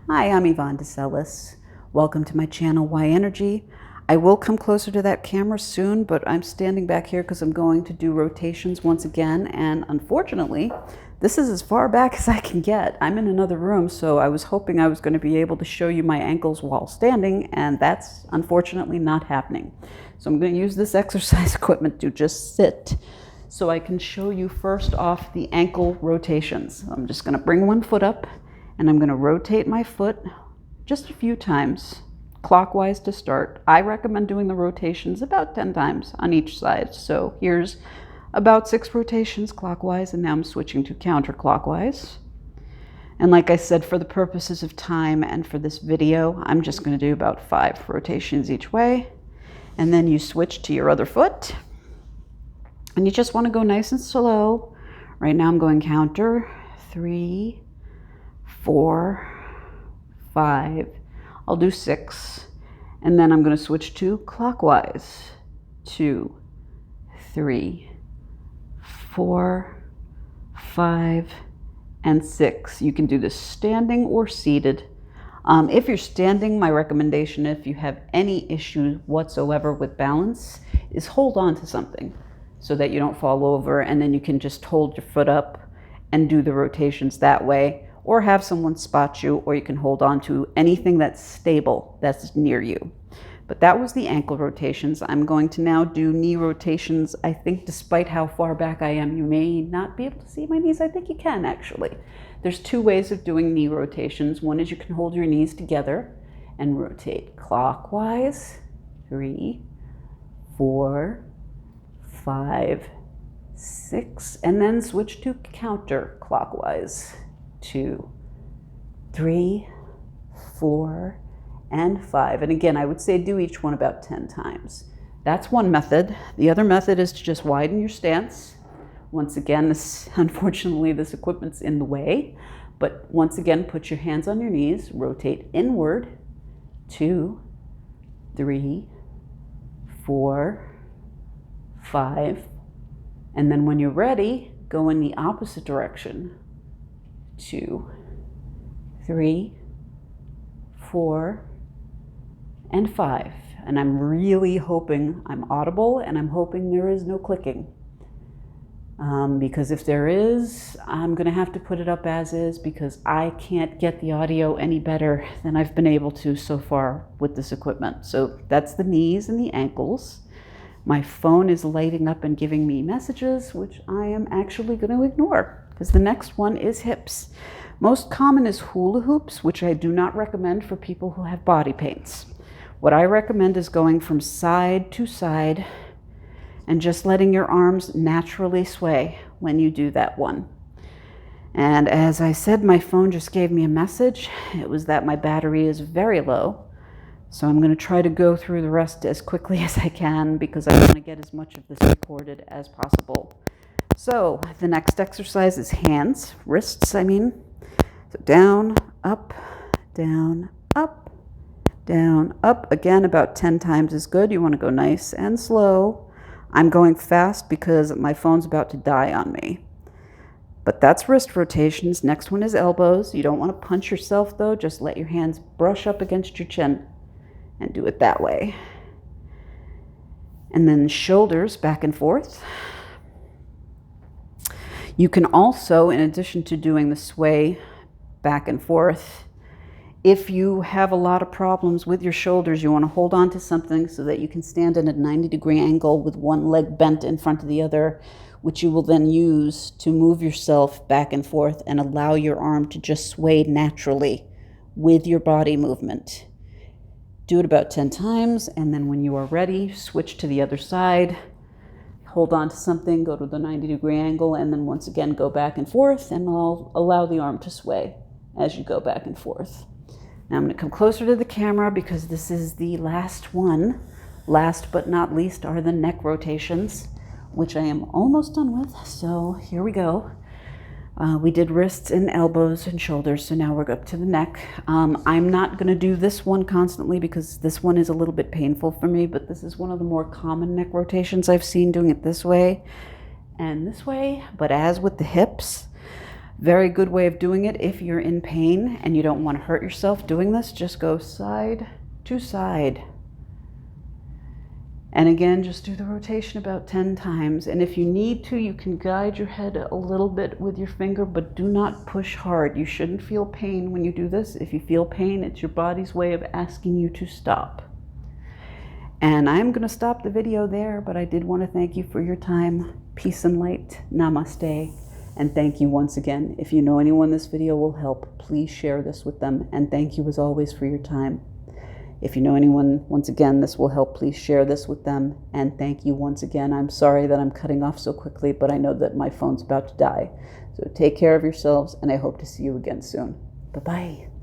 Hi, I'm Yvonne Decelis. Welcome to my channel, YNergy. I will come closer to that camera soon, but I'm standing back here because I'm going to do rotations once again, and unfortunately, this is as far back as I can get. I'm in another room, so I was hoping I was going to be able to show you my ankles while standing, and that's unfortunately not happening. So I'm going to use this exercise equipment to just sit so I can show you first off the ankle rotations. I'm just going to bring one foot up, and I'm going to rotate my foot just a few times, clockwise to start. I recommend doing the rotations about 10 times on each side. So here's about 6 rotations clockwise, and now I'm switching to counterclockwise. And like I said, for the purposes of time and for this video, I'm just going to do about 5 rotations each way. And then you switch to your other foot. And you just want to go nice and slow. Right now I'm going counter 3, 4, 5, I'll do 6, and then I'm going to switch to clockwise. 2, 3, 4, 5, and 6. You can do this standing or seated. If you're standing, my recommendation, if you have any issue whatsoever with balance, is hold on to something so that you don't fall over, and then you can just hold your foot up and do the rotations that way. Or have someone spot you, or you can hold on to anything that's stable that's near you. But that was the ankle rotations. I'm going to now do knee rotations. I think despite how far back I am, you may not be able to see my knees. I think you can actually. There's 2 ways of doing knee rotations. One is you can hold your knees together and rotate clockwise, 3, 4, 5, 6, and then switch to counterclockwise. 2, 3, 4, and 5. And again, I would say do each one about 10 times. That's one method. The other method is to just widen your stance. Once again, unfortunately, this equipment's in the way. But once again, put your hands on your knees, rotate inward, 2, 3, 4, 5. And then when you're ready, go in the opposite direction. 2, 3, 4, and 5. And I'm really hoping I'm audible, and I'm hoping there is no clicking. Because if there is, I'm going to have to put it up as is, because I can't get the audio any better than I've been able to so far with this equipment. So that's the knees and the ankles. My phone is lighting up and giving me messages, which I am actually going to ignore, because the next one is hips. Most common is hula hoops, which I do not recommend for people who have body pains. What I recommend is going from side to side and just letting your arms naturally sway when you do that one. And as I said, my phone just gave me a message. It was that my battery is very low. So I'm going to try to go through the rest as quickly as I can, because I want to get as much of this recorded as possible. So the next exercise is hands, wrists, I mean. So down, up, down, up, down, up. Again, about 10 times is good. You want to go nice and slow. I'm going fast because my phone's about to die on me. But that's wrist rotations. Next one is elbows. You don't want to punch yourself though. Just let your hands brush up against your chin and do it that way. And then shoulders back and forth. You can also, in addition to doing the sway back and forth, if you have a lot of problems with your shoulders, you want to hold on to something so that you can stand at a 90-degree angle with one leg bent in front of the other, which you will then use to move yourself back and forth and allow your arm to just sway naturally with your body movement. Do it about 10 times, and then when you are ready, switch to the other side. Hold on to something, go to the 90-degree angle, and then once again go back and forth, and I'll allow the arm to sway as you go back and forth. Now I'm going to come closer to the camera because this is the last one. Last but not least are the neck rotations, which I am almost done with. So here we go. We did wrists and elbows and shoulders, so now we're up to the neck. I'm not going to do this one constantly because this one is a little bit painful for me, but this is one of the more common neck rotations I've seen, doing it this way and this way. But as with the hips, Very good way of doing it. If you're in pain and you don't want to hurt yourself doing this, just go side to side. And again, just do the rotation about 10 times. And if you need to, you can guide your head a little bit with your finger, but do not push hard. You shouldn't feel pain when you do this. If you feel pain, it's your body's way of asking you to stop. And I'm going to stop the video there, but I did want to thank you for your time. Peace and light. Namaste. And thank you once again. If you know anyone this video will help, please share this with them. And thank you as always for your time. If you know anyone, once again, this will help, please share this with them. And thank you once again. I'm sorry that I'm cutting off so quickly, but I know that my phone's about to die. So take care of yourselves, and I hope to see you again soon. Bye-bye.